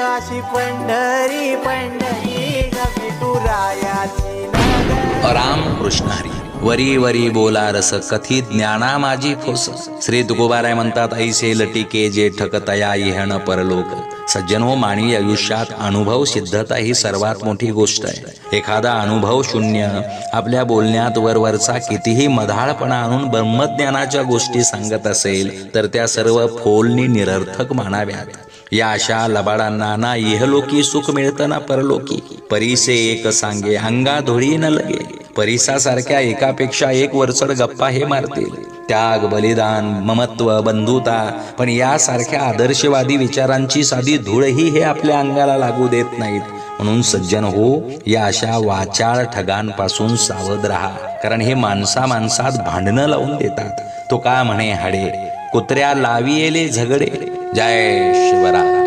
अशी पंढरी पंढरी विठुरायाची नगर. राम कृष्ण हरी. वरी वरी बोला रस कथी ज्ञाना माझी फोस. श्री तुकोबाराय म्हणतात, ऐसे लटिके जे ठकतया इहन परलोक. सज्जनो, मानवी आयुष्यात अनुभव सिद्धता ही सर्वात मोठी गोष्ट आहे. एखादा अनुभव शून्य आपल्या बोलण्यात वरवरचा कितीही मधाळपणा आणून ब्रह्मज्ञानाच्या गोष्टी सांगत असेल तर त्या सर्व फोलनी निरर्थक मानाव्यात. या अशा लबाडांना ना इहलोकी सुख मिळतं ना परलोकी. परीसे एक सांगे अंगा धुळी न लगे. परिसासारख्या एकापेक्षा एक वरचढ गप्पा हे मारतील. त्याग, बलिदान, ममत्व, बंधुता, पण यासारख्या आदर्शवादी विचारांची साधी धूळही हे आपल्या अंगाला लागू देत नाहीत. म्हणून सज्जन हो, या अशा वाचाळ ठगांपासून सावध राहा. कारण हे माणसा माणसात भांडणं लावून देतात. तो का म्हणे हाडे, कुत्र्या लावियेले झगडे. जय शिवराय.